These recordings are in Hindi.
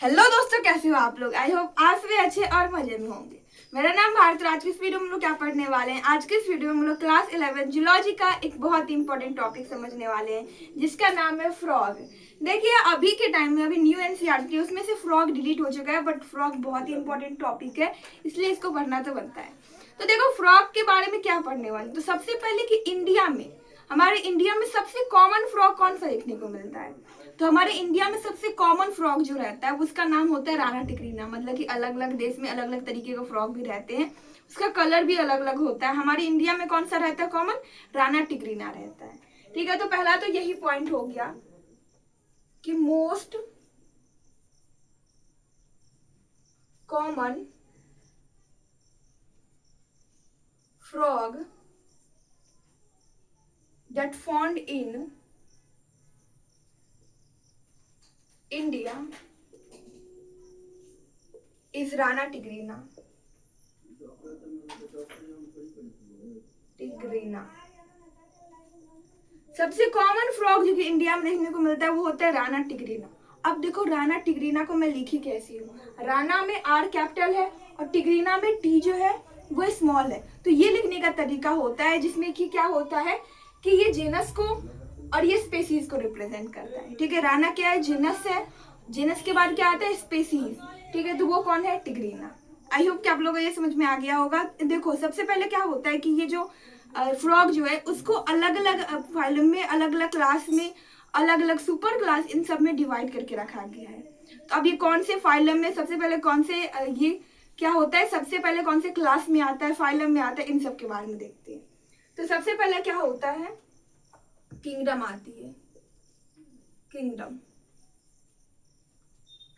हेलो दोस्तों, कैसे हो आप लोग। आई होप आप सभी अच्छे और मजे में होंगे। मेरा नाम भारत और आज की इस वीडियो में हम लोग क्या पढ़ने वाले हैं। आज के इस वीडियो में हम लोग क्लास 11 जूलॉजी का एक बहुत ही इंपॉर्टेंट टॉपिक समझने वाले हैं जिसका नाम है फ्रॉग। देखिए, अभी के टाइम में अभी न्यू एनसीईआरटी उसमें से फ्रॉग डिलीट हो चुका है, बट फ्रॉग बहुत ही इंपॉर्टेंट टॉपिक है, इसलिए इसको पढ़ना तो बनता है। तो देखो, फ्रॉग के बारे में क्या पढ़ने वाले। तो सबसे पहले कि हमारे इंडिया में सबसे कॉमन फ्रॉग कौन सा देखने को मिलता है। तो हमारे इंडिया में सबसे कॉमन फ्रॉग जो रहता है उसका नाम होता है राणा टिकरीना। मतलब कि अलग अलग देश में अलग अलग तरीके के फ्रॉग भी रहते हैं, उसका कलर भी अलग अलग होता है। हमारे इंडिया में कौन सा रहता है कॉमन? राणा टिकरीना रहता है। ठीक है, तो पहला तो यही पॉइंट हो गया कि most common frog that found in India is Rana tigrina. सबसे कॉमन फ्रॉग जो कि इंडिया में देखने को मिलता है वो होता है राणा टिग्रीना। अब देखो, राणा टिग्रीना को मैं लिखी कैसी हूँ। राणा में आर कैपिटल है और टिग्रीना में टी जो है वो स्मॉल है। तो ये लिखने का तरीका होता है जिसमें कि क्या होता है कि ये जेनस को और ये स्पेसीज को रिप्रेजेंट करता है। ठीक है, राणा क्या है? जेनस है। जेनस के बाद क्या आता है? स्पेसीज। ठीक है, तो वो कौन है? टिग्रीना। आई होप कि आप लोगों को ये समझ में आ गया होगा। देखो, सबसे पहले क्या होता है कि ये जो फ्रॉग जो है उसको अलग अलग फाइलम में, अलग अलग क्लास में, अलग अलग सुपर क्लास, इन सब में डिवाइड करके रखा गया है। तो अब ये कौन से फाइलम में, सबसे पहले कौन से ये क्या होता है, सबसे पहले कौन से क्लास में आता है, फाइलम में आता है, इन सब के बारे में देखते हैं। तो सबसे पहले क्या होता है, किंगडम आती है। किंगडम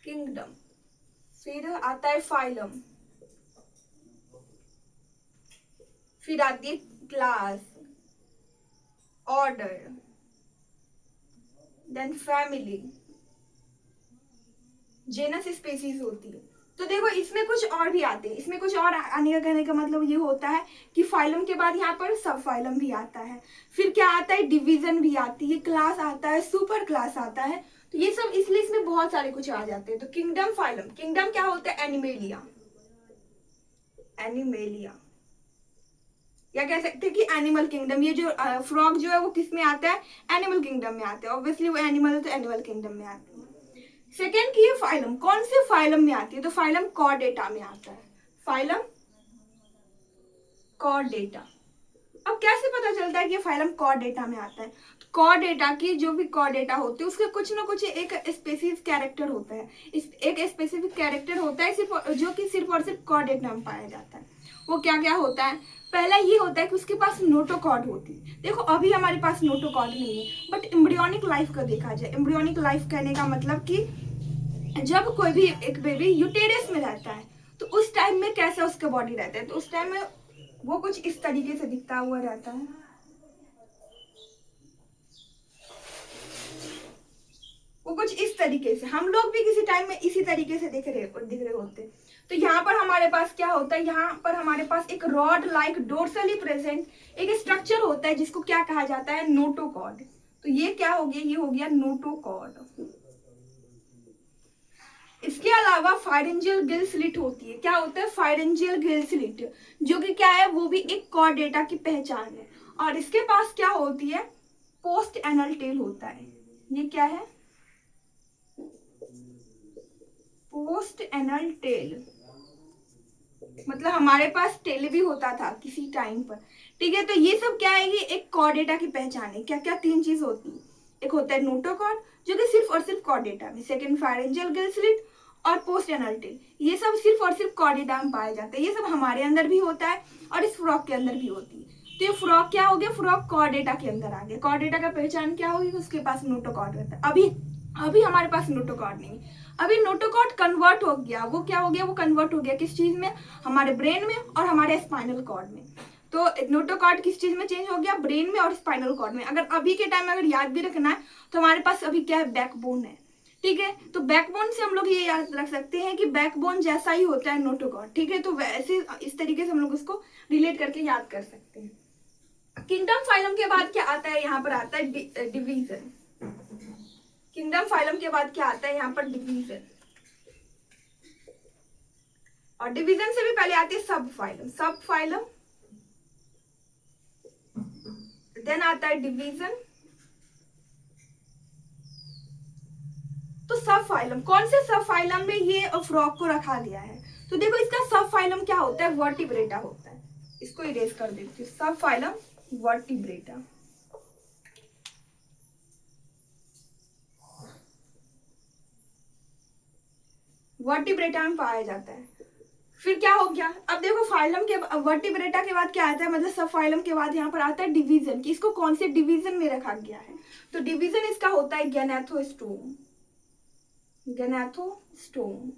किंगडम फिर आता है फाइलम, फिर आती है class, order, then family, genus, species होती है। तो देखो, इसमें कुछ और भी आते हैं। इसमें कुछ और आने का कहने का मतलब ये होता है कि फाइलम के बाद यहाँ पर सब फाइलम भी आता है। फिर क्या आता है? डिवीजन भी आती है, क्लास आता है, सुपर क्लास आता है। तो ये सब इसलिए इसमें बहुत सारे कुछ आ जाते हैं। तो किंगडम, फाइलम, किंगडम क्या होता है? एनिमेलिया। एनिमेलिया या कह सकते हैं कि एनिमल किंगडम। ये जो फ्रॉग जो है वो किस में आता है? एनिमल किंगडम में आता है। ऑब्वियसली वो एनिमल है तो एनिमल किंगडम में आती है। सेकेंड की ये फाइलम कौन से फाइलम में आती है? तो फाइलम कॉर्डेटा में आता है। Phylum Chordata. अब कैसे पता चलता है कि ये फाइलम कॉर्डेटा में आता है? कॉर्डेटा की जो भी कॉर्डेटा होती है उसके कुछ ना कुछ एक स्पेसिफिक कैरेक्टर होता है। एक स्पेसिफिक कैरेक्टर होता है सिर्फ, जो कि सिर्फ और सिर्फ कॉर्डेटा में पाया जाता है। वो क्या क्या होता है? पहला ये होता है कि उसके पास नोटोकॉर्ड होती है। देखो, अभी हमारे पास नोटोकॉर्ड नहीं है, बट एम्ब्रियोनिक लाइफ का देखा जाए, एम्ब्रियोनिक लाइफ कहने का मतलब कि जब कोई भी एक बेबी यूटेरस में रहता है तो उस टाइम में कैसा उसका बॉडी रहता है। तो उस टाइम में वो कुछ इस तरीके से दिखता हुआ रहता है। वो कुछ इस तरीके से, हम लोग भी किसी टाइम में इसी तरीके से दिख रहे होते। तो यहाँ पर हमारे पास क्या होता है? यहाँ पर हमारे पास एक रॉड लाइक डोर्सली प्रेजेंट एक स्ट्रक्चर होता है जिसको क्या कहा जाता है? नोटोकॉर्ड। तो ये क्या हो गया? ये हो गया नोटोकॉर्ड। इसके अलावा फायरेंजियल गिल स्लिट होती है। क्या होता है? फायरेंजियल गिल स्लिट, जो कि क्या है? वो भी एक कॉर्डेटा की पहचान है। और इसके पास क्या होती है? पोस्ट एनल टेल होता है। ये क्या है? Post anal tail. मतलब हमारे पास टेल भी होता था किसी टाइम पर। ठीक है, तो ये सब क्या है? ये एक कॉर्डेटा की पहचान है। क्या क्या? तीन चीज होती है। एक होता है नोटोकॉर्ड जो कि सिर्फ और सिर्फ कॉर्डेटा में, सेकंड फायरेंजियल गिल स्लिट, और पोस्ट एनल टेल। ये सब सिर्फ और सिर्फ कॉर्डेटा में पाया जाता है। ये सब हमारे अंदर भी होता है और इस फ्रॉग के अंदर भी होती है। तो ये फ्रॉग क्या हो गया? फ्रॉग कॉर्डेटा के अंदर आ गया। कॉर्डेटा का पहचान क्या होगी? उसके पास नोटोकॉर्ड रहता है। अभी अभी हमारे पास नोटोकॉर्ड नहीं है। अभी नोटोकॉर्ड कन्वर्ट हो गया। वो क्या हो गया? वो कन्वर्ट हो गया किस चीज में? हमारे ब्रेन में और हमारे स्पाइनल कॉर्ड में। तो नोटोकॉर्ड किस चीज में चेंज हो गया? ब्रेन में और स्पाइनल कॉर्ड में। अगर अभी के टाइम में अगर याद भी रखना है तो हमारे पास अभी क्या है? बैकबोन है। ठीक है, तो बैकबोन से हम लोग ये याद रख सकते हैं कि बैकबोन जैसा ही होता है नोटोकॉर्ड। ठीक है, तो वैसे इस तरीके से हम लोग उसको रिलेट करके याद कर सकते हैं। किंगडम फाइलम के बाद क्या आता है? यहाँ पर आता है डिवीजन। किंगडम फाइलम के बाद क्या आता है? यहाँ पर डिवीजन। और डिवीजन से भी पहले आती है सब फाइलम, सब फाइलम, देन आता है डिवीजन। तो सब फाइलम, कौन से सब फाइलम में ये फ्रॉग को रखा गया है? तो देखो इसका सब फाइलम क्या होता है, वर्टिब्रेटा होता है। इसको इरेज कर देती हूँ, सब फाइलम वर्टिब्रेटा। वर्टिब्रेटा में पाया जाता है। फिर क्या हो गया, अब देखो फाइलम के वर्टिब्रेटा के बाद क्या आता है, मतलब सब फाइलम के बाद यहाँ पर आता है डिवीजन, कि इसको कौन से डिवीजन में रखा गया है। तो डिवीजन इसका होता है गैनाथोस्टोम, गैनाथोस्टोम।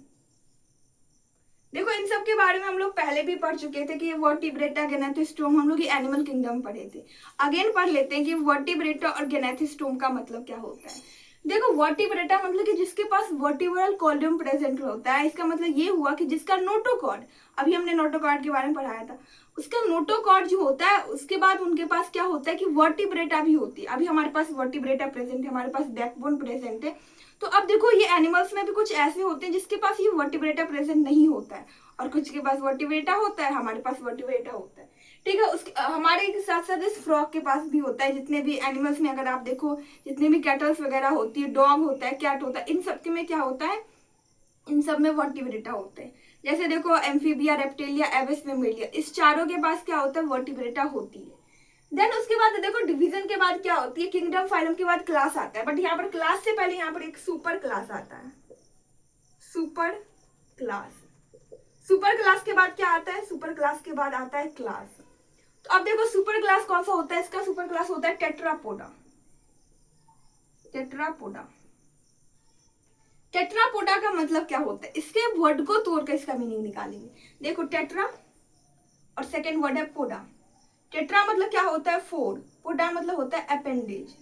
देखो इन सब के बारे में हम लोग पहले भी पढ़ चुके थे कि वर्टिब्रेटा गैनाथोस्टोम, हम लोग ये एनिमल किंगडम पढ़े थे। अगेन पढ़ लेते हैं कि वर्टिब्रेटा और गैनाथोस्टोम का मतलब क्या होता है। देखो वर्टिब्रेटा मतलब कि जिसके पास वर्टिब्रल कॉलम प्रेजेंट होता है, इसका मतलब ये हुआ कि जिसका नोटोकॉर्ड, अभी हमने नोटोकॉर्ड के बारे में पढ़ाया था, उसका नोटोकॉर्ड जो होता है उसके बाद उनके पास क्या होता है कि वर्टिब्रेटा भी होती है। अभी हमारे पास वर्टिब्रेटा प्रेजेंट है, हमारे पास बैकबोन प्रेजेंट है। तो अब देखो ये एनिमल्स में भी कुछ ऐसे होते हैं जिसके पास ये वर्टिब्रेटा प्रेजेंट नहीं होता है, और कुछ के पास वर्टिब्रेटा होता है, हमारे पास वर्टिब्रेटा होता है। ठीक है, उसके हमारे साथ साथ इस फ्रॉग के पास भी होता है। जितने भी एनिमल्स में अगर आप देखो, जितने भी कैटल्स वगैरह होती है, डॉग होता है, कैट होता है, इन सब के में क्या होता है, इन सब में वर्टिब्रेटा होते हैं। जैसे देखो एम्फीबिया, रेप्टिलिया, एविस, मेमेलिया, इस चारों के पास क्या होता है, वर्टिब्रेटा होती है। देन उसके बाद देखो डिवीजन के बाद क्या होती है, किंगडम, फाइलम के बाद क्लास आता है। बट यहाँ पर क्लास से पहले यहाँ पर एक सुपर क्लास आता है, सुपर क्लास। सुपर क्लास के बाद क्या आता है, सुपर क्लास के बाद आता है क्लास। तो अब देखो सुपर क्लास कौन सा होता है, इसका सुपर क्लास होता है टेट्रापोडा, टेट्रापोडा। टेट्रापोडा का मतलब क्या होता है, इसके वर्ड को तोड़कर इसका मीनिंग निकालेंगे। देखो टेट्रा और सेकेंड वर्ड है पोडा। टेट्रा मतलब क्या होता है, फोर। पोडा मतलब होता है अपेंडेज।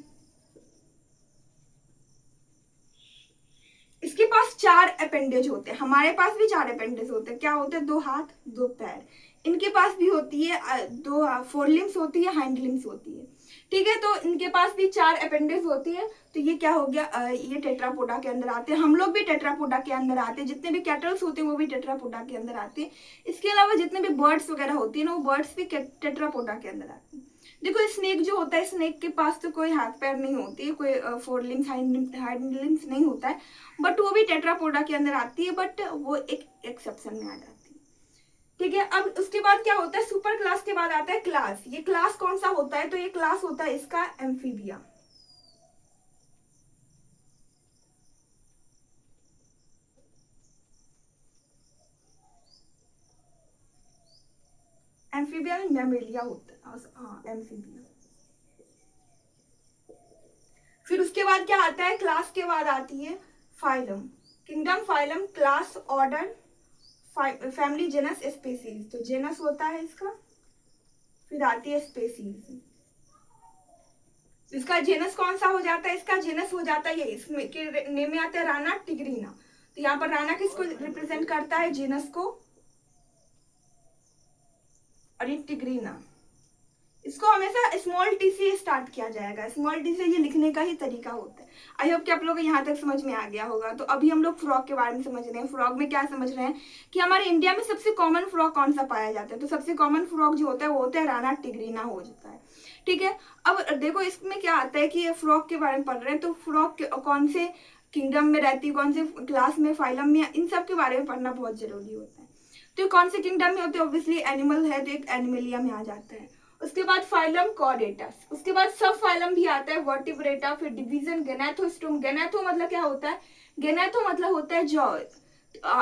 इसके पास चार अपेंडेज होते हैं, हमारे पास भी चार अपेंडेज होते हैं। क्या होते हैं, दो हाथ, दो पैर। इनके पास भी होती है दो फोर लिम्स होती है, हाइंड लिम्स होती है। ठीक है, तो इनके पास भी चार अपेंडेज होती है। तो ये क्या हो गया, ये टेट्रापोडा के अंदर आते हैं। हम लोग भी टेट्रापोडा के अंदर आते हैं, जितने भी कैटल्स होते हैं वो भी टेट्रापोडा के अंदर आते हैं। इसके अलावा जितने भी बर्ड्स वगैरह होती है ना, वो बर्ड्स भी टेट्रापोडा के अंदर आते हैं। देखो स्नेक जो होता है, स्नेक के पास तो कोई हाथ पैर नहीं होती है, कोई फोर लिम्स, हाइंड लिम्स नहीं होता है, बट वो भी टेट्रापोडा के अंदर आती है, बट वो एक एक्सेप्शन में आ जाती है। ठीक है, अब उसके बाद क्या होता है, सुपर क्लास के बाद आता है क्लास। ये क्लास कौन सा होता है, तो ये क्लास होता है इसका एम्फीबिया। एम्फीबिया में मैमेलिया होता है, हाँ एम्फीबिया। फिर उसके बाद क्या आता है, क्लास के बाद आती है phylum, kingdom, phylum, class, order, family, genus, species. तो जेनस होता है इसका, फिर आती है स्पीसीज। इसका जेनस कौन सा हो जाता है, इसका जेनस हो जाता है ये, इसमें के नेम में आता है राना टिग्रीना। तो यहाँ पर राना किसको रिप्रेजेंट करता है, जेनस को, और ये टिग्रीना। इसको हमेशा स्मॉल टी से स्टार्ट किया जाएगा, स्मॉल टी से ये लिखने का ही तरीका होता है। आई होप कि आप लोगों को यहाँ तक समझ में आ गया होगा। तो अभी हम लोग फ्रॉग के बारे में समझ रहे हैं। फ्रॉग में क्या समझ रहे हैं कि हमारे इंडिया में सबसे कॉमन फ्रॉग कौन सा पाया जाता है। तो सबसे कॉमन फ्रॉग जो होता है वो होता है राना टिग्रीना हो जाता है। ठीक है, अब देखो इसमें क्या आता है कि फ्रॉग के बारे में पढ़ रहे हैं, तो फ्रॉग कौन से किंगडम में रहती है, कौन से क्लास में, फाइलम में, इन सब के बारे में पढ़ना बहुत जरूरी होता है। तो कौन से किंगडम में होते हैं, ऑब्वियसली एनिमल है तो एक एनिमलिया में आ जाता है। उसके बाद फाइलम कॉर्डेटा, उसके बाद सब फाइलम भी आता है, वर्टिब्रेटा, फिर डिवीजन, गैनाथोस्टोम। गैनाथो मतलब क्या होता है, गैनाथो मतलब होता है जॉ,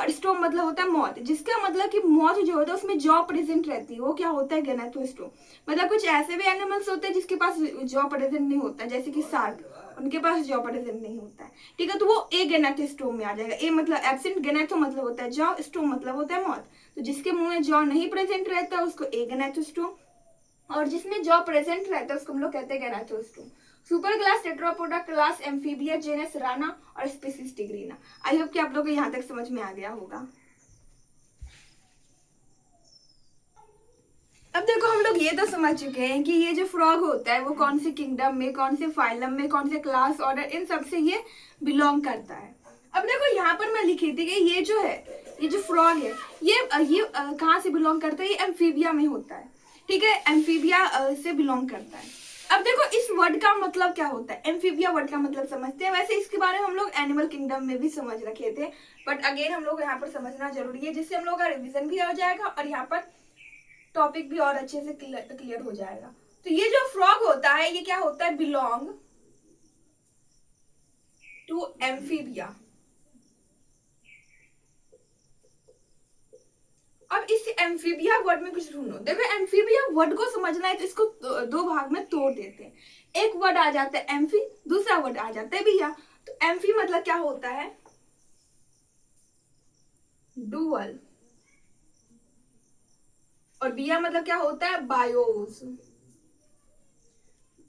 स्टोम मतलब होता है मौत। जिसका मतलब कि मौत जो होता है उसमें जॉ प्रेजेंट रहती है, वो क्या होता है, गैनाथोस्टोम। मतलब कुछ ऐसे भी एनिमल्स होते हैं जिसके पास जॉ प्रेजेंट नहीं होता है, जैसे कि शार्क, उनके पास जॉ प्रेजेंट नहीं होता है। ठीक है, तो वो ए गैनाथोस्टोम में आ जाएगा। ए मतलब एब्सेंट, गैनाथो मतलब होता है जॉ, स्टोम मतलब होता है मौत। तो जिसके मुंह में जॉ नहीं प्रेजेंट रहता है उसको ए गैनाथोस्टोम, और जिसमें जॉ प्रेजेंट रहता है उसको हम लोग कहते हैं gnathostome. Super class Tetrapoda, class Amphibia, genus Rana, और स्पीसीज टिग्रीना। आई होप कि आप लोगों को यहाँ तक समझ में आ गया होगा। अब देखो हम लोग ये तो समझ चुके हैं कि ये जो फ्रॉग होता है वो कौन से किंगडम में, कौन से फाइलम में, कौन से क्लास, ऑर्डर, इन सब से ये बिलोंग करता है। अब देखो यहाँ पर मैं लिखी थी कि ये जो है ये जो फ्रॉग है ये कहाँ से बिलोंग करता है? ये एम्फीबिया में होता है, ठीक है, एम्फीबिया से बिलोंग करता है। अब देखो इस वर्ड का मतलब क्या होता है, एम्फीबिया वर्ड का मतलब समझते हैं। वैसे इसके बारे में हम लोग एनिमल किंगडम में भी समझ रखे थे, बट अगेन हम लोग यहाँ पर समझना जरूरी है, जिससे हम लोग का रिविजन भी हो जाएगा और यहाँ पर टॉपिक भी और अच्छे से क्लियर हो जाएगा। तो ये जो फ्रॉग होता है ये क्या होता है? Belong to amphibia. अब इस एम्फीबिया वर्ड में कुछ ढूंढो। देखो एम्फीबिया वर्ड को समझना है तो इसको दो भाग में तोड़ देते हैं। एक वर्ड आ जाता है एम्फी, दूसरा वर्ड आ जाता है बिया। तो एम्फी मतलब क्या होता है? डुअल। और बिया मतलब क्या होता है? बायोस।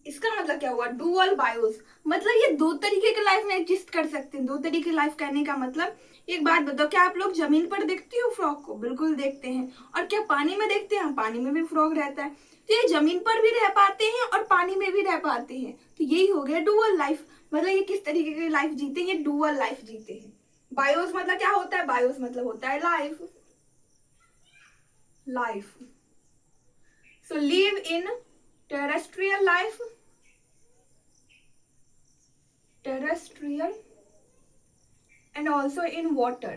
इसका मतलब क्या हुआ? Dual BIOS. मतलब ये दो तरीके के लाइफ में एग्जिस्ट कर सकते हैं। दो तरीके की लाइफ कहने का मतलब, एक बात बताओ, क्या आप लोग जमीन पर देखते हो फ्रॉग को? बिल्कुल देखते हैं। और क्या पानी में देखते हैं? पानी में भी फ्रॉग रहता है। तो ये जमीन पर भी रह पाते हैं और पानी में भी रह पाते हैं। तो यही हो गया डुअल लाइफ। मतलब ये किस तरीके की लाइफ जीते हैं? ये डुअल लाइफ जीते हैं। बायोस मतलब क्या होता है? बायोस मतलब होता है life. Life. So live in terrestrial life, terrestrial and also in water।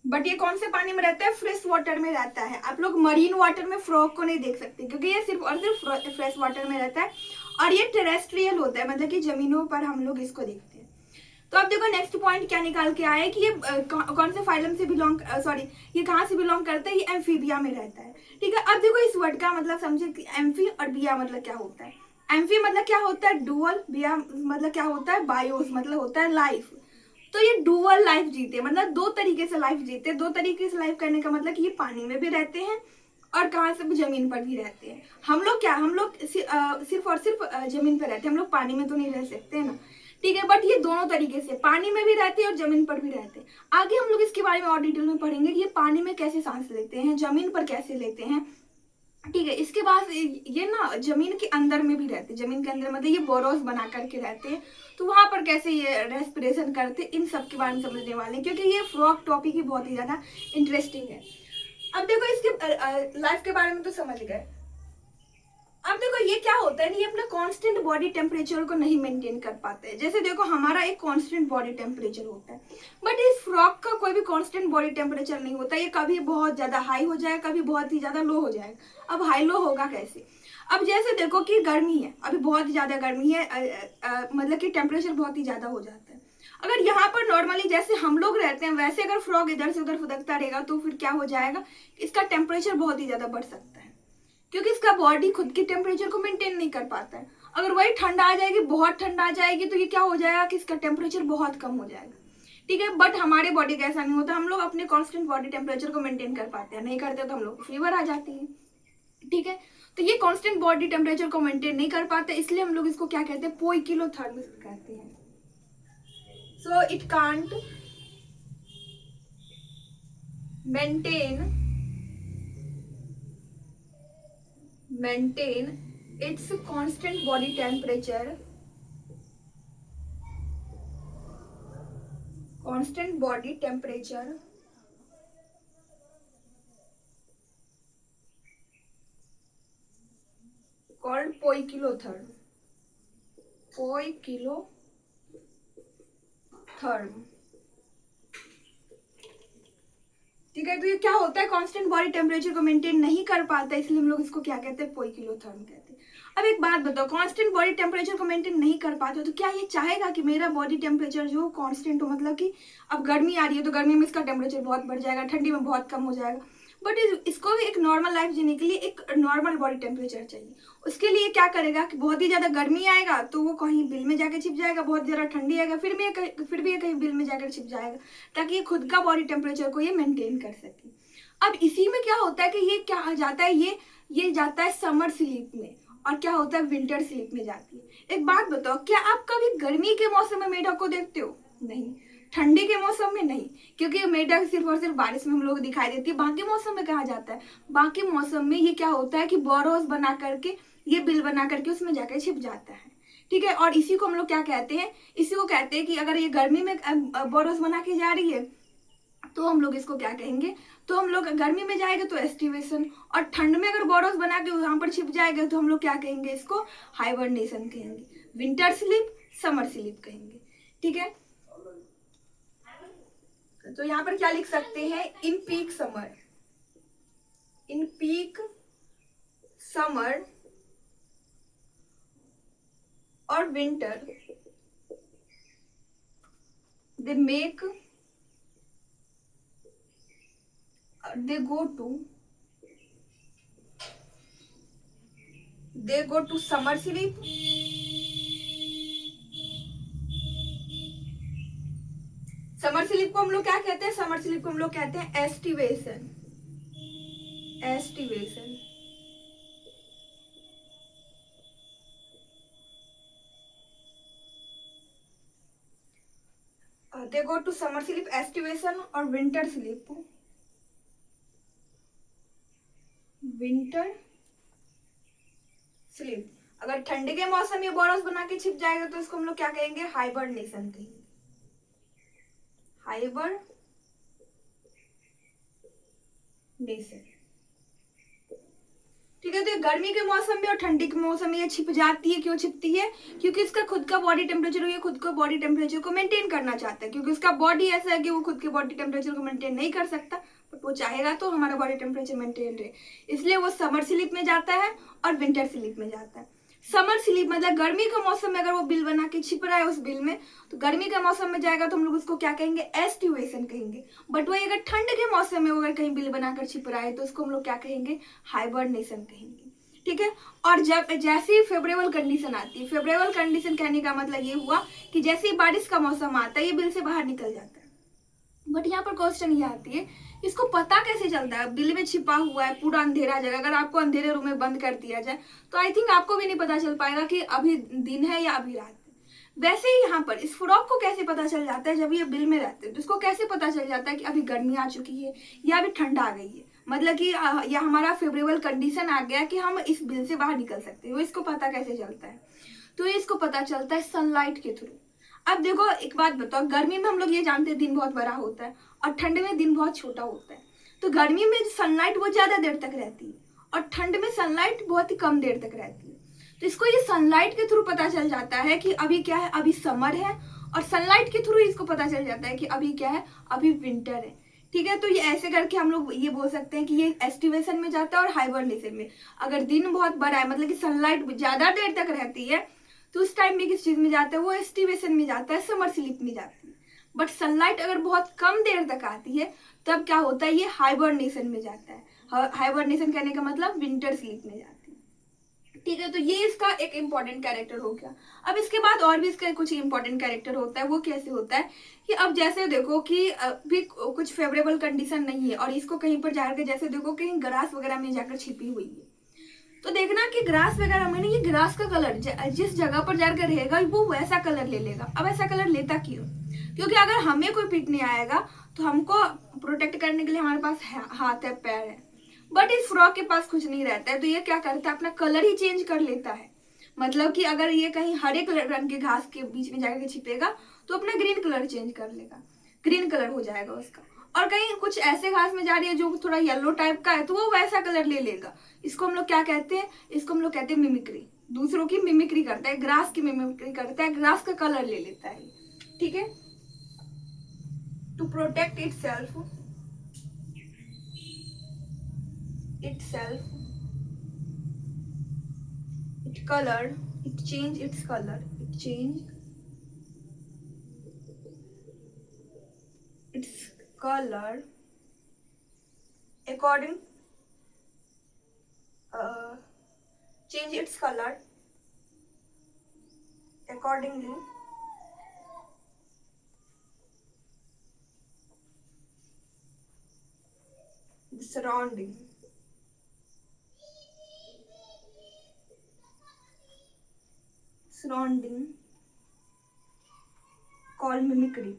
But ये कौन से पानी में रहता है? फ्रेश वाटर में रहता है। आप लोग मरीन वाटर में फ्रॉग को नहीं देख सकते क्योंकि ये सिर्फ और सिर्फ फ्रेश वाटर में रहता है। और ये टेरेस्ट्रियल होता है, मतलब कि जमीनों पर हम लोग इसको देखते हैं। तो अब देखो नेक्स्ट पॉइंट क्या निकाल के आया है कि ये कौन से फाइलम से बिलोंग, सॉरी, ये कहाँ से बिलोंग करता है? ये एम्फीबिया में रहता है, ठीक है। अब देखो इस वर्ड का मतलब समझे कि एम्फी और बिया मतलब क्या होता है। एम्फी मतलब क्या होता है? डुअल। बिया मतलब क्या होता है? बायोस, मतलब होता है लाइफ। तो ये डुअल लाइफ जीते, मतलब दो तरीके से लाइफ जीते। दो तरीके से लाइफ करने का मतलब कि ये पानी में भी रहते हैं और कहाँ से भी, जमीन पर भी रहते हैं। हम लोग क्या, हम लोग सिर्फ और सिर्फ जमीन पर रहते हैं। हम लोग पानी में तो नहीं रह सकते ना, ठीक है। बट ये दोनों तरीके से पानी में भी रहते हैं और जमीन पर भी रहते हैं। आगे हम लोग इसके बारे में और डिटेल में पढ़ेंगे कि ये पानी में कैसे सांस लेते हैं, जमीन पर कैसे लेते हैं, ठीक है। इसके बाद ये ना जमीन के अंदर में भी रहते हैं। जमीन के अंदर मतलब ये बोरोस बना करके रहते हैं, तो वहां पर कैसे ये रेस्पिरेशन करते हैं, इन सब के बारे में समझने वाले हैं, क्योंकि ये फ्रॉग टॉपिक ही बहुत ही ज्यादा इंटरेस्टिंग है। अब देखो इसके लाइफ के बारे में तो समझ गए। अब देखो ये क्या होता है, ये अपना कांस्टेंट बॉडी टेम्परेचर को नहीं मेंटेन कर पाते हैं। जैसे देखो हमारा एक कांस्टेंट बॉडी टेम्परेचर होता है, बट इस फ्रॉग का कोई भी कांस्टेंट बॉडी टेम्परेचर नहीं होता। ये कभी बहुत ज्यादा हाई हो जाएगा, कभी बहुत ही ज्यादा लो हो जाएगा। अब हाई लो होगा कैसे? अब जैसे देखो कि गर्मी है, अभी बहुत ही ज्यादा गर्मी है, मतलब कि टेम्परेचर बहुत ही ज्यादा हो जाता है। अगर यहाँ पर नॉर्मली जैसे हम लोग रहते हैं वैसे अगर फ्रॉग इधर से उधर फुदकता रहेगा तो फिर क्या हो जाएगा? इसका टेम्परेचर बहुत ही ज्यादा बढ़ सकता है, क्योंकि इसका बॉडी खुद की टेम्परेचर को मेंटेन नहीं कर पाता है। अगर वही ठंड आ जाएगी, बहुत ठंड आ जाएगी, तो ये क्या हो जाएगा कि इसका टेम्परेचर बहुत कम हो जाएगा, ठीक है। बट हमारे बॉडी का ऐसा नहीं होता। हम लोग अपने कांस्टेंट बॉडी टेम्परेचर को मेंटेन कर पाते हैं, नहीं करते तो हम लोग को फीवर आ जाती है, ठीक है। तो ये कांस्टेंट बॉडी टेम्परेचर को मेंटेन नहीं कर पाते, इसलिए हम लोग इसको क्या कहते हैं? पोइकिलोथर्म कहते हैं। So it can't maintain its constant body temperature called poikilotherm, ठीक है। तो ये क्या होता है? कांस्टेंट बॉडी टेम्परेचर को मेंटेन नहीं कर पाता, इसलिए हम लोग इसको क्या कहते हैं? पोइकिलोथर्म कहते हैं। अब एक बात बताओ, कांस्टेंट बॉडी टेम्परेचर को मेंटेन नहीं कर पाते तो क्या ये चाहेगा कि मेरा बॉडी टेम्परेचर जो कांस्टेंट हो? मतलब कि अब गर्मी आ रही है तो गर्मी में इसका टेम्परेचर बहुत बढ़ जाएगा, ठंडी में बहुत कम हो जाएगा। बट इसको भी एक नॉर्मल लाइफ जीने के लिए एक नॉर्मल बॉडी टेम्परेचर चाहिए। उसके लिए क्या करेगा कि बहुत ही ज्यादा गर्मी आएगा तो वो कहीं बिल में जाकर छिप जाएगा, बहुत ज्यादा ठंडी आएगा फिर भी ये कहीं बिल में जाकर छिप जाएगा, ताकि ये खुद का बॉडी टेम्परेचर को ये मेंटेन कर सके। अब इसी में क्या होता है कि ये क्या आ जाता है, ये जाता है समर स्लीप में, और क्या होता है? विंटर स्लीप में जाती है। एक बात बताओ, क्या आप कभी गर्मी के मौसम में मेढक को देखते हो? नहीं। ठंडी के मौसम में नहीं, क्योंकि मेढक सिर्फ और सिर्फ बारिश में हम लोग दिखाई देती है। बाकी मौसम में कहा जाता है, बाकी मौसम में ये क्या होता है कि बोरोस बना करके, ये बिल बना करके उसमें जाकर छिप जाता है, ठीक है। और इसी को हम लोग क्या कहते हैं, इसी को कहते हैं कि अगर ये गर्मी में बोरोस बना के जा रही है तो हम लोग इसको क्या कहेंगे, तो हम लोग गर्मी में जाएगा तो एस्टिवेशन, और ठंड में अगर बोरोस बना के वहां पर छिप जाएगा तो हम लोग क्या कहेंगे, इसको हाइबरनेशन कहेंगे, विंटर स्लीप, समर स्लीप कहेंगे। ठीक है, तो यहाँ पर क्या लिख सकते हैं, in peak summer, in peak summer और winter they make they go to summer sleep, summer sleep को हम लोग क्या कहते हैं, समर स्लीप को हम लोग कहते हैं aestivation, aestivation. They go to summer sleep, aestivation, और विंटर स्लीप, विंटर स्लीप। अगर ठंडी के मौसम में बोरस बना के छिप जाएगा तो इसको हम लोग क्या कहेंगे, हाइबरनेशन कहेंगे, हाइबरनेशन। ठीक है, तो ये गर्मी के मौसम में और ठंडी के मौसम में ये छिप जाती है, क्यों छिपती है, क्योंकि इसका खुद का बॉडी टेम्परेचर, ये खुद को बॉडी टेम्परेचर को मेंटेन करना चाहता है, क्योंकि उसका बॉडी ऐसा है कि वो खुद के बॉडी टेम्परेचर को मेंटेन नहीं कर सकता, बट वो चाहेगा तो हमारा बॉडी टेम्परेचर मेंटेन रहे, इसलिए वो समर स्लीप में जाता है और विंटर स्लीप में जाता है। समर स्लीप मतलब गर्मी के मौसम में अगर वो बिल बना के छिप रहा है उस बिल में, तो गर्मी के मौसम में जाएगा तो हम लोग उसको क्या कहेंगे, एस्टिवेशन कहेंगे। बट वही अगर ठंड के मौसम में अगर कहीं बिल बनाकर छिप रहा है तो उसको हम लोग क्या कहेंगे, हाइबरनेशन कहेंगे। ठीक है, और जब जैसे ही फेवरेबल कंडीशन आती है, फेवरेबल कंडीशन कहने का मतलब ये हुआ कि जैसे ही बारिश का मौसम आता है ये बिल से बाहर निकल जाता है। बट यहाँ पर क्वेश्चन ये आती है, इसको पता कैसे चलता है, बिल में छिपा हुआ है, पूरा अंधेरा जगह, अगर आपको अंधेरे रूम में बंद कर दिया जाए तो आई थिंक आपको भी नहीं पता चल पाएगा कि अभी दिन है या अभी रात है। वैसे ही यहाँ पर इस फ्रॉग को कैसे पता चल जाता है, जब ये बिल में रहते हैं तो इसको कैसे पता चल जाता है कि अभी गर्मी आ चुकी है या अभी ठंड आ गई है, मतलब कि यह हमारा फेवरेबल कंडीशन आ गया कि हम इस बिल से बाहर निकल सकते हैं। वो इसको पता कैसे चलता है, तो ये इसको पता चलता है सनलाइट के थ्रू। अब देखो एक बात बताओ, गर्मी में हम लोग ये जानते हैं दिन बहुत बड़ा होता है और ठंड में दिन बहुत छोटा होता है, तो गर्मी में सनलाइट वो ज्यादा देर तक रहती है और ठंड में सनलाइट बहुत ही कम देर तक रहती है। तो इसको ये सनलाइट के थ्रू पता चल जाता है कि अभी क्या है, अभी समर है, और सनलाइट के थ्रू इसको पता चल जाता है कि अभी क्या है, अभी विंटर है। ठीक है, तो ये ऐसे करके हम लोग ये बोल सकते हैं कि ये एस्टिवेशन में जाता है और हाइबरनेशन में। अगर दिन बहुत बड़ा है मतलब कि सनलाइट ज्यादा देर तक रहती है तो उस टाइम में किस चीज में जाता है, वो एस्टिवेशन में जाता है, समर स्लीप में जाती है। बट सनलाइट अगर बहुत कम देर तक आती है तब क्या होता है, ये हाइबरनेशन में जाता है। हाइबरनेशन करने का मतलब विंटर स्लीप में जाती है। ठीक है, तो ये इसका एक इंपॉर्टेंट कैरेक्टर हो गया। अब इसके बाद और भी इसका कुछ इंपॉर्टेंट कैरेक्टर होता है, वो कैसे होता है कि अब जैसे देखो कि अभी कुछ फेवरेबल कंडीशन नहीं है और इसको कहीं पर जाकर, जैसे देखो कहीं ग्रास वगैरह में जाकर छिपी हुई है, तो देखना कि ग्रास वगैरह में ये ग्रास का कलर जिस जगह पर जाकर रहेगा वो वैसा कलर ले लेगा। अब ऐसा कलर लेता क्यों, क्योंकि अगर हमें कोई पीटने आएगा तो हमको प्रोटेक्ट करने के लिए हमारे पास हाथ है, पैर है, बट इस फ्रॉग के पास कुछ नहीं रहता है, तो ये क्या करता है, अपना कलर ही चेंज कर लेता है। मतलब कि अगर ये कहीं हरे कलर रंग के घास के बीच में जाकर छिपेगा तो अपना ग्रीन कलर चेंज कर लेगा, ग्रीन कलर हो जाएगा उसका। और कहीं कुछ ऐसे घास में जा रही है जो थोड़ा येलो टाइप का है तो वो वैसा कलर ले लेगा। इसको हम लोग क्या कहते हैं, इसको हम लोग कहते हैं मिमिक्री। दूसरों की मिमिक्री करता है, ग्रास की मिमिक्री करता है, ग्रास का कलर ले लेता है। ठीक है, to protect itself it colored, it change its color, it change its color according change its color accordingly the surrounding called mimicry,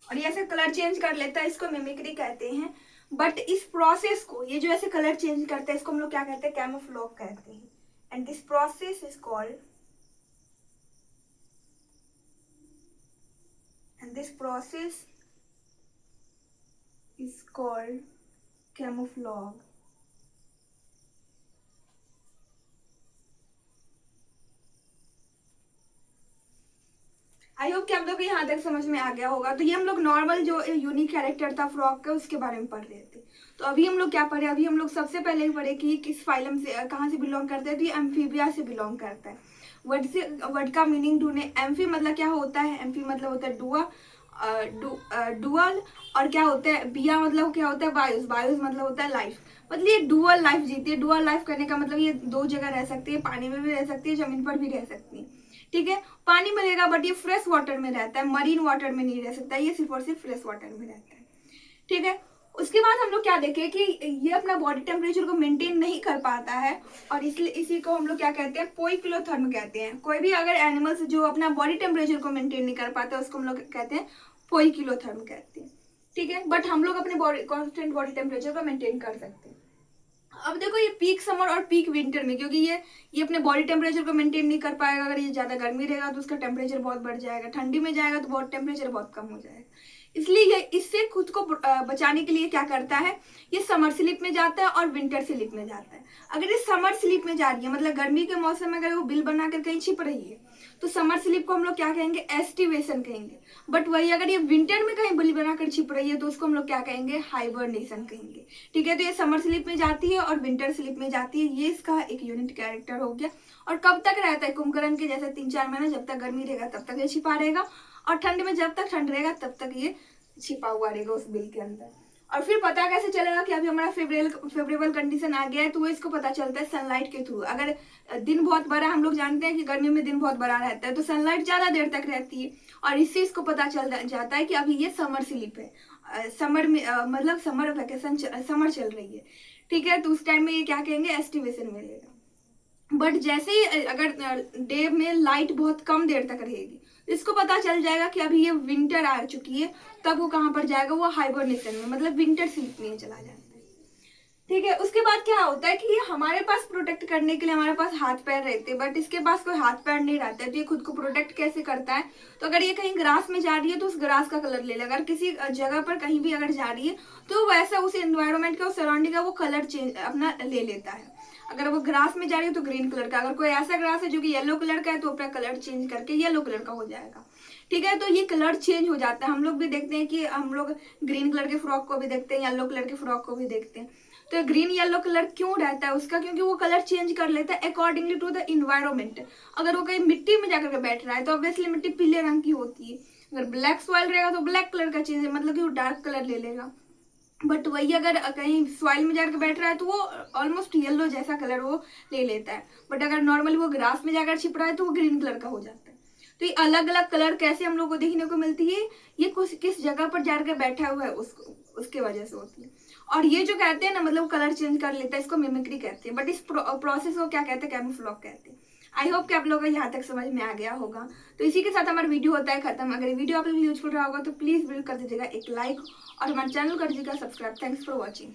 और ये ऐसे कलर चेंज कर लेता है, इसको मिमिक्री कहते हैं। बट इस प्रोसेस को, ये जो ऐसे कलर चेंज करते हैं, इसको हम लोग क्या कहते हैं, कैमोफ्लेज कहते हैं। And this process is called, and this process is called camouflage. I hope कि आप लोग को यहाँ तक समझ में आ गया होगा। तो ये हम लोग नॉर्मल जो यूनिक कैरेक्टर था फ्रॉक का, उसके बारे में पढ़ रहे थे। तो अभी हम लोग क्या पढ़े, अभी हम लोग सबसे पहले पढ़े कि किस फाइलम से, कहाँ से बिलोंग करते हैं। तो ये एम्फीबिया से बिलोंग करता है। वर्ड का मीनिंग ढूंढे। एम्फी मतलब क्या होता है, एम्फी मतलब होता है डुअल, और क्या होता है बिया मतलब क्या होता है वायुस, वायुस मतलब होता है लाइफ। मतलब ये डुअल लाइफ जीती है। डुअल लाइफ करने का मतलब ये दो जगह रह सकती है, पानी में भी रह सकती है, जमीन पर भी रह सकती है। ठीक है, पानी में रहेगा बट ये फ्रेश वाटर में रहता है, मरीन वाटर में नहीं रह सकता, ये सिर्फ और सिर्फ फ्रेश वाटर में रहता है। ठीक है, उसके बाद हम लोग क्या देखें कि ये अपना बॉडी टेम्परेचर को मेंटेन नहीं कर पाता है, और इसलिए इसी को हम लोग क्या कहते हैं, पोइकिलोथर्म कहते हैं। कोई भी अगर एनिमल्स जो अपना बॉडी टेम्परेचर को मेंटेन नहीं कर पाता, उसको हम लोग कहते हैं पोइकिलोथर्म कहते हैं। ठीक है, बट हम लोग अपने बॉडी कॉन्स्टेंट बॉडी टेम्परेचर को मेंटेन कर सकते हैं। अब देखो ये पीक समर और पीक विंटर में, क्योंकि ये अपने बॉडी टेम्परेचर को मेंटेन नहीं कर पाएगा। अगर ये ज्यादा गर्मी रहेगा तो उसका टेम्परेचर बहुत बढ़ जाएगा, ठंडी में जाएगा तो बहुत टेम्परेचर बहुत कम हो जाएगा। इसलिए ये इससे खुद को बचाने के लिए क्या करता है, ये समर स्लीप में जाता है और विंटर स्लीप में जाता है। अगर ये समर स्लीप में जा रही है, मतलब गर्मी के मौसम में अगर वो बिल बनाकर कहीं छिप रही है, तो समर स्लीप को हम लोग क्या कहेंगे, एस्टिवेशन कहेंगे। बट वही अगर ये विंटर में कहीं बिल बनाकर छिप रही है, तो उसको हम लोग क्या कहेंगे, हाइबरनेशन कहेंगे। ठीक है, तो ये समर स्लीप में जाती है और विंटर स्लीप में जाती है। ये इसका एक यूनिट कैरेक्टर हो गया। और कब तक रहता है, कुंभकर्ण के जैसे 3-4 महीने, जब तक गर्मी रहेगा तब तक ये छिपा रहेगा, और ठंड में जब तक ठंड रहेगा तब तक ये छिपा हुआ रहेगा उस बिल के अंदर। और फिर पता कैसे चलेगा कि अभी हमारा फेवरेबल कंडीशन आ गया है, तो वो इसको पता चलता है सनलाइट के थ्रू। अगर दिन बहुत बड़ा, हम लोग जानते हैं कि गर्मी में दिन बहुत बड़ा रहता है, तो सनलाइट ज्यादा देर तक रहती है, और इससे इसको पता चल जाता है कि अभी ये समर स्लीप है, समर में मतलब समर वेकेशन, समर चल रही है। ठीक है, तो उस टाइम में ये क्या कहेंगे, एस्टिवेशन में रहेगा। बट जैसे ही अगर डे में लाइट बहुत कम देर तक रहेगी, इसको पता चल जाएगा कि अभी ये विंटर आ चुकी है, तब वो कहाँ पर जाएगा, वो हाइबरनेशन में, मतलब विंटर स्लीप में चला जाता है। ठीक है, उसके बाद क्या होता है कि ये हमारे पास प्रोटेक्ट करने के लिए हमारे पास हाथ पैर रहते हैं, बट इसके पास कोई हाथ पैर नहीं रहता है। तो ये खुद को प्रोटेक्ट कैसे करता है, तो अगर ये कहीं ग्रास में जा रही है तो उस ग्रास का कलर ले लेगा। अगर किसी जगह पर कहीं भी अगर जा रही है, तो वैसा उस एनवायरमेंट का, उस सराउंडिंग का वो कलर चेंज अपना ले लेता है। अगर वो ग्रास में जा रही है तो ग्रीन कलर का, अगर कोई ऐसा ग्रास है जो कि येलो कलर का है, तो अपना कलर चेंज करके येलो कलर का हो जाएगा। ठीक है, तो ये कलर चेंज हो जाता है। हम लोग भी देखते हैं कि हम लोग ग्रीन कलर के फ्रॉक को भी देखते हैं, येलो कलर के फ्रॉक को भी देखते हैं। तो ग्रीन येलो कलर क्यों रहता है उसका, क्योंकि वो कलर चेंज कर लेता है अकॉर्डिंगली टू द इन्वायरमेंट। अगर वो कहीं मिट्टी में जाकर के बैठ रहा है, तो ऑब्वियसली मिट्टी पीले रंग की होती है। अगर ब्लैक सॉइल रहेगा तो ब्लैक कलर का चेंज है, मतलब कि वो डार्क कलर ले लेगा। बट वही अगर कहीं सॉइल में जाकर बैठ रहा है, तो वो ऑलमोस्ट येलो जैसा कलर वो ले लेता है। बट अगर नॉर्मली वो ग्रास में जाकर छिप रहा है, तो वो ग्रीन कलर का हो जाता है। तो ये अलग अलग कलर कैसे हम लोग को देखने को मिलती है, ये किस जगह पर जाकर बैठा हुआ है उसके वजह से होती है। और ये जो कहते हैं ना, मतलब कलर चेंज कर लेता है, इसको मिमिक्री कहते हैं। बट इस प्रोसेस को क्या कहते हैं, कैमोफ्लेज कहते हैं। आई होप कि आप लोगों को यहाँ तक समझ में आ गया होगा। तो इसी के साथ हमारा वीडियो होता है खत्म। अगर वीडियो आप लोग यूजफुल रहा होगा तो प्लीज वीडियो कर दीजिएगा एक लाइक, और हमारे चैनल कर दीजिएगा सब्सक्राइब। Thanks for watching.